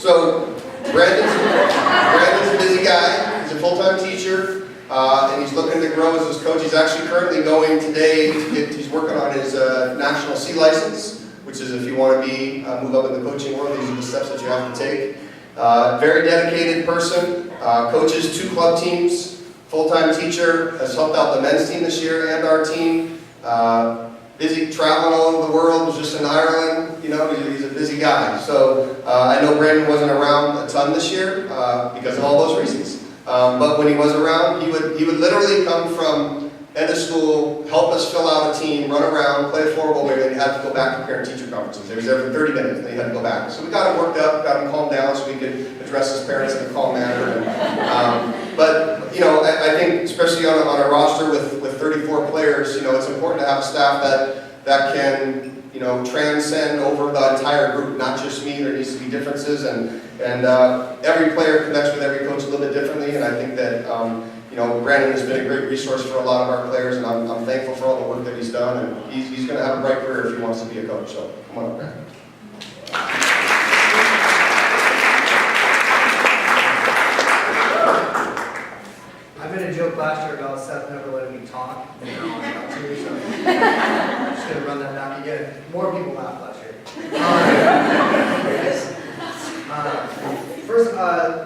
So Brandon's a busy guy. He's a full-time teacher, and he's looking to grow as his coach. He's actually currently going today he's working on his National C license, which is if you want to move up in the coaching world, these are the steps that you have to take. Very dedicated person, coaches 2 club teams, full-time teacher, has helped out the men's team this year and our team. Busy traveling all over the world, was just in Ireland, you know, he's a busy guy. So I know Brandon wasn't around a ton this year because of all those reasons. But when he was around, he would literally come from end of school, help us fill out a team, run around, play a floorball game, and he had to go back to parent-teacher conferences. He was there for 30 minutes, and then he had to go back. So we got him worked up, got him calmed down so we could address his parents in a calm manner. But, you know, I think especially on a roster with 34 players, you know, it's important to have a staff that can, you know, transcend over the entire group, not just me. There needs to be differences, and every player connects with every coach a little bit differently, and I think that, you know, Brandon has been a great resource for a lot of our players, and I'm thankful for all the work that he's done, and he's going to have a bright career if he wants to be a coach, so come on up, Brandon. I made a joke last year about Seth never letting me talk, and now I'm about to, so I'm just going to run that back again. More people laughed last year. First,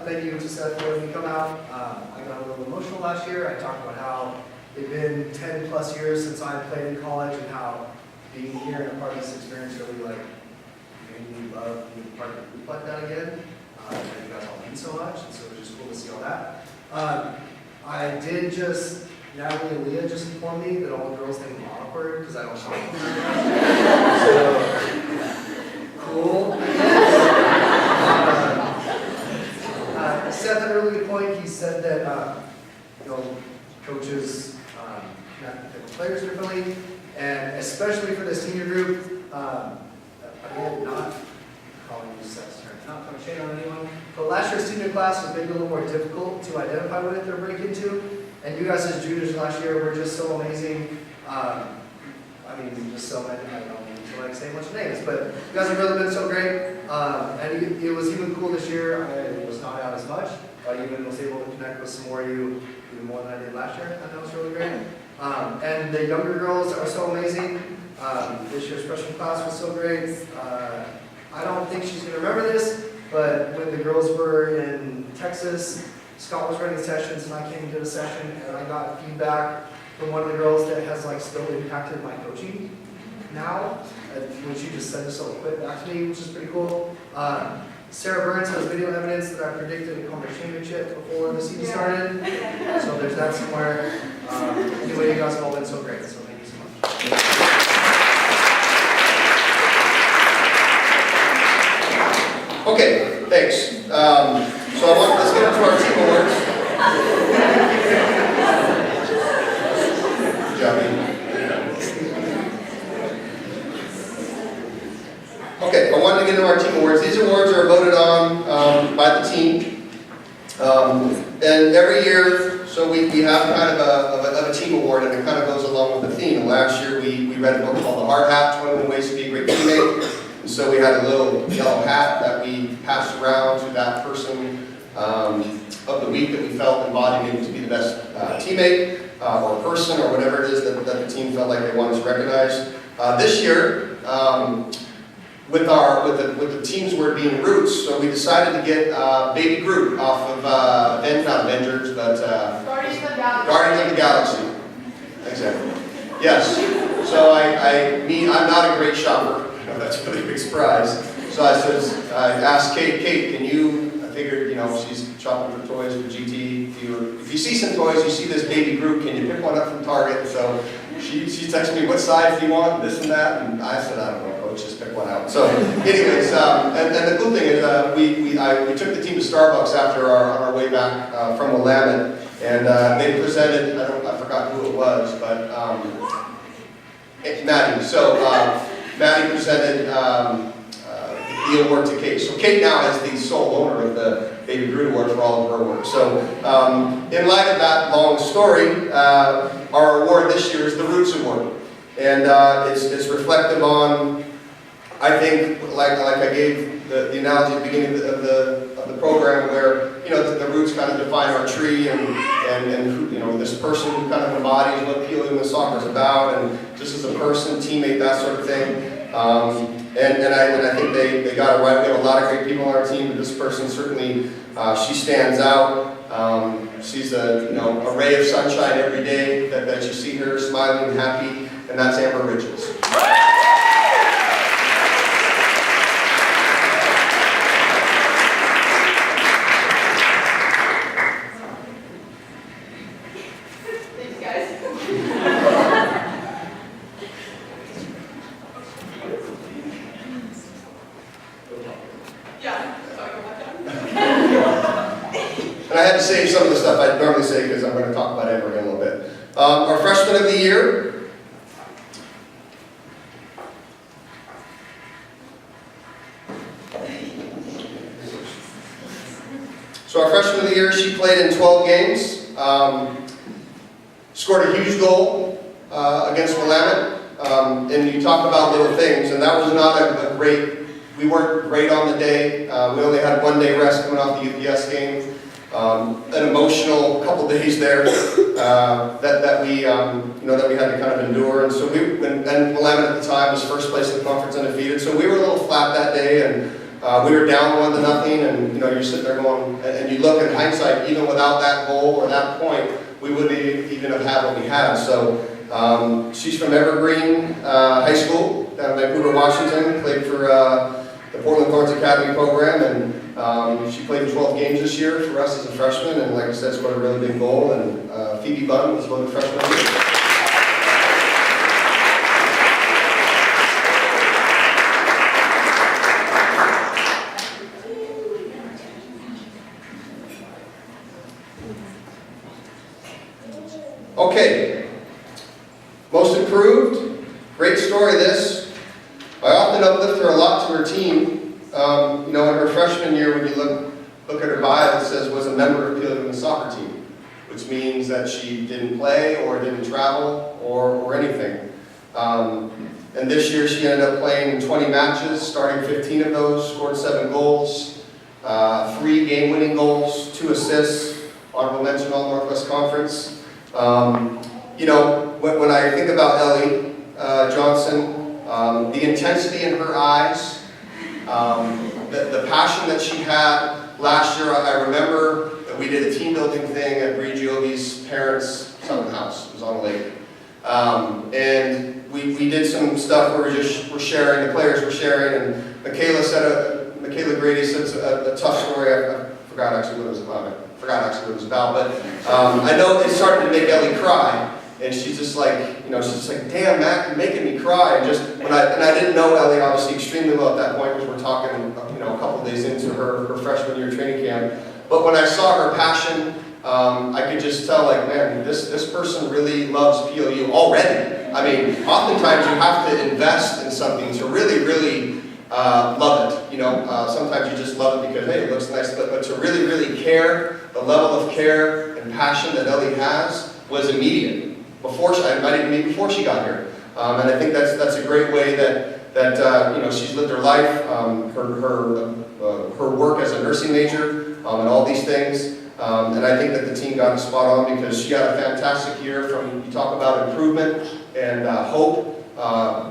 thank you to Seth for letting me come out. I got a little emotional last year. I talked about how it's been 10 plus years since I played in college, and how being here and a part of this experience really like made me love being part of a group like that again. And you guys all mean so much, and so it was just cool to see all that. I did just, Natalie and Leah just informed me that all the girls think I'm awkward because I don't talk to them. So, cool. Seth had a really good point. He said that, you know, coaches connect with different players differently, and especially for the senior group, again, not calling you Seth's turn, not throwing shade on anyone, but last year's senior class was maybe a little more difficult to identify what they're breaking into, and you guys as juniors last year were just so amazing. I mean, just so many, I don't need to like say much names, but you guys have really been so great, and it was even cool this year. I was not out as much, but even was able to connect with some more of you, even more than I did last year, and that was really great. And the younger girls are so amazing. This year's freshman class was so great. I don't think she's going to remember this, but when the girls were in Texas, Scott was running sessions and I came to the session and I got feedback from one of the girls that has like still impacted my coaching now, when she just said this so quick back to me, which is pretty cool. Sarah Burns has video evidence that I predicted a conference championship before the season started, so there's that somewhere. Anyway, you guys have all been so great, so thank you so much. Okay, thanks. So let's get into our team awards. Good job, Ian. Okay, I wanted to get into our team awards. These awards are voted on by the team. And every year, so we have kind of a team award, and it kind of goes along with the theme. Last year, we read a book called The Hard Hat, 21 Ways to Be a Great Teammate. And so we had a little yellow hat that we passed around to that person of the week that we felt embodied him to be the best teammate or person or whatever it is that the team felt like they wanted to recognize. This year, with the team's word being roots, so we decided to get Baby Groot off of not Avengers, but Guardians of the Galaxy. Guardians of the Galaxy. Exactly. Yes. So I'm not a great shopper. I know that's really a big surprise. So I asked Kate, can you? I figured, you know, she's shopping for toys for GT. If you see some toys, you see this Baby Groot, can you pick one up from Target? So she texted me, what size do you want? This and that, and I said, I don't know. Just pick one out. So, anyways, and the cool thing is, we took the team to Starbucks after our way back from Willamette, and they presented. I forgot who it was, but it's Maddie. So Maddie presented the award to Kate. So Kate now is the sole owner of the Baby Groot Award for all of her work. So, in light of that long story, our award this year is the Roots Award, and it's reflective on. I think, like I gave the analogy at the beginning of the program where, you know, the roots kind of define our tree, and who, you know, this person who kind of embodies what PLU and soccer is about, and just as a person, teammate, that sort of thing. And I think they got it right. We have a lot of great people on our team, but this person certainly, she stands out. She's a, you know, a ray of sunshine every day that you see her smiling and happy, and that's Amber Richards. Thanks, guys. Yeah, sorry about that. And I had to save some of the stuff I'd normally say because I'm going to talk about Amber in a little bit. Our freshman of the year. So our freshman of the year, she played in 12 games, scored a huge goal against Willamette, and you talk about little things, and that was not a great, we weren't great on the day. We only had 1 day rest coming off the UPS game. An emotional couple days there that we you know, that we had to kind of endure, and so and Willamette at the time was first place in the conference undefeated, so we were a little flat that day, and we were down 1-0, and you know, you're sitting there going, and you look in hindsight, even without that goal or that point, we wouldn't even have had what we had. So she's from Evergreen High School down in Vancouver, Washington. Played for the Portland Thorns Academy program, and she played in 12 games this year for us as a freshman, and like I said, scored a really big goal. And Phoebe Bunn was voted freshman of the year. Okay, most improved, great story this. I often uplift her a lot to her team. You know, in her freshman year, when you look at her bio, it says was a member of PLU soccer team, which means that she didn't play or didn't travel or anything. And this year she ended up playing 20 matches, starting 15 of those, scored 7 goals, 3 game-winning goals, 2 assists, honorable mention All Northwest Conference. You know, when I think about Ellie Johnson, the intensity in her eyes, the passion that she had last year, I remember that we did a team building thing at Bree Giovie's parents' summer house. It was on a lake. And we did some stuff where we're sharing, the players were sharing, and Michaela Grady said a tough story. I forgot actually what it was about. But I know it started to make Ellie cry, and she's just like, you know, she's just like, damn, Matt, you're making me cry. And I didn't know Ellie obviously extremely well at that point, because we're talking, you know, a couple days into her freshman year training camp. But when I saw her passion, I could just tell, like, man, this person really loves PLU already. I mean, oftentimes you have to invest in something to really, really love it. You know, sometimes you just love it because, hey, it looks nice, but to really, really care, the level of care and passion that Ellie has was immediate. Before she got here. And I think that's a great way that you know, she's lived her life, her work as a nursing major, and all these things. And I think that the team got it spot on, because she had a fantastic year. From, you talk about improvement and hope.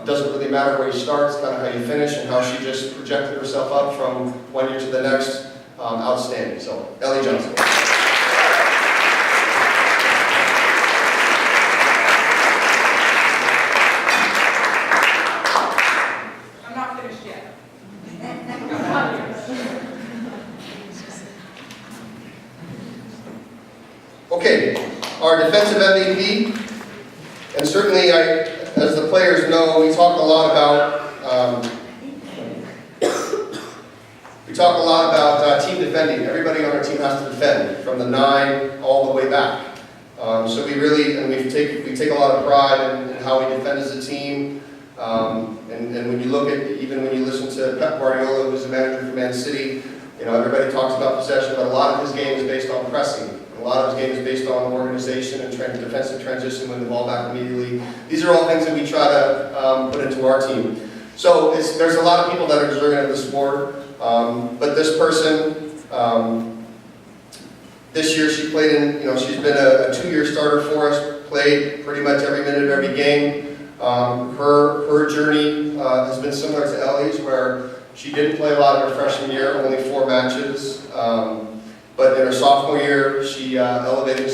Doesn't really matter where you start, it's kind of how you finish, and how she just projected herself up from one year to the next. Outstanding. So, Ellie Johnson. I'm not finished yet. Okay, our defensive MVP, and certainly as the players know, we talk a lot about team defending. Everybody on our team has to defend, from the 9 all the way back. So we really, and we take a lot of pride in how we defend as a team. And when you look at, even when you listen to Pep Guardiola, who's the manager for Man City, you know, everybody talks about possession, but a lot of his game is based on pressing. A lot of his game is based on organization and defensive transition, winning the ball back immediately. These are all things that we try to put into our team. So there's a lot of people that are deserving of the sport. But this person, this year she played in, she's been a 2-year starter for us, played pretty much every minute of every game. Her journey has been similar to Ellie's, where she didn't play a lot in her freshman year, only 4 matches. But in her sophomore year, she elevated,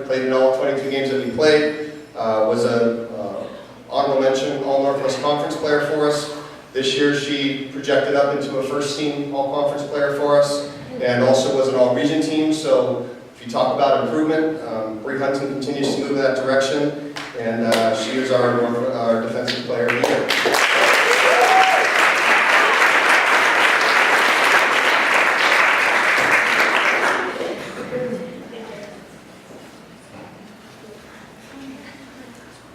played in all 22 games that we played, was a honorable mention All-Northwest Conference player for us. This year she projected up into a first-team All-Conference player for us, and also was an All-Region team. So if you talk about improvement, Brie Hunton continues to move in that direction, and she is our defensive player of the year.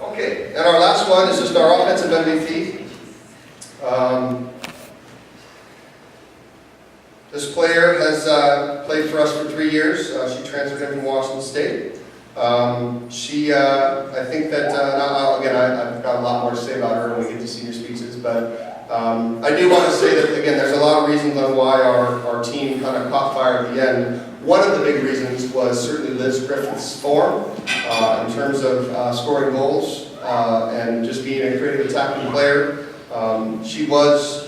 Okay, and our last one is just our offensive MVP. This player has played for us for 3 years. She transferred in from Washington State. I think that, again, I've got a lot more to say about her when we get to senior speeches, but I do want to say that, again, there's a lot of reasons on why our team kind of caught fire at the end. One of the big reasons was certainly Liz Griffith's form in terms of scoring goals and just being a creative attacking player. She was,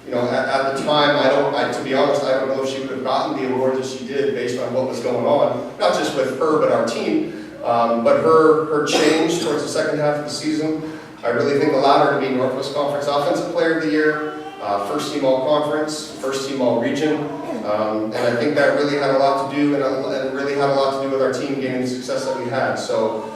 at the time, to be honest, I don't know if she would have gotten the award that she did based on what was going on, not just with her, but our team. But her change towards the second half of the season, I really think allowed her to be Northwest Conference Offensive Player of the Year, first team All-Conference, first team All-Region. And I think that really had a lot to do, and it really had a lot to do with our team gaining the success that we had. So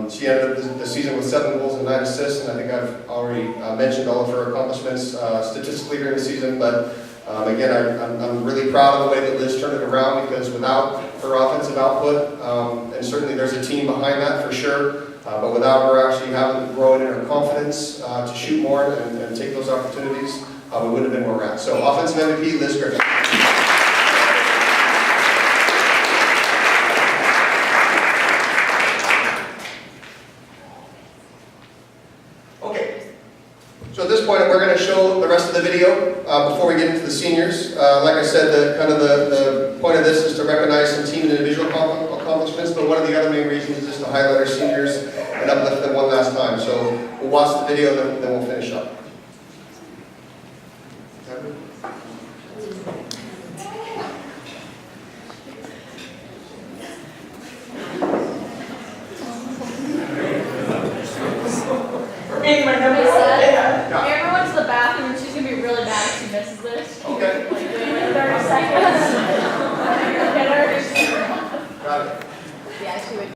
she ended up the season with 7 goals and 9 assists, and I think I've already mentioned all of her accomplishments statistically during the season. But again, I'm really proud of the way that Liz turned it around, because without her offensive output, and certainly there's a team behind that for sure, but without her actually having to grow in her confidence to shoot more and take those opportunities, we wouldn't have been where we're at. So offensive MVP, Liz Griffith. So at this point, we're going to show the rest of the video before we get into the seniors. Like I said, the point of this is to recognize some team and individual accomplishments, but one of the other main reasons is just to highlight our seniors and uplift them one last time. So we'll watch the video, then we'll finish up. Everyone's to the bathroom, and she's gonna be really mad if she misses this. Okay. Like, wait 30 seconds. Get her. Got it. Yeah, she would.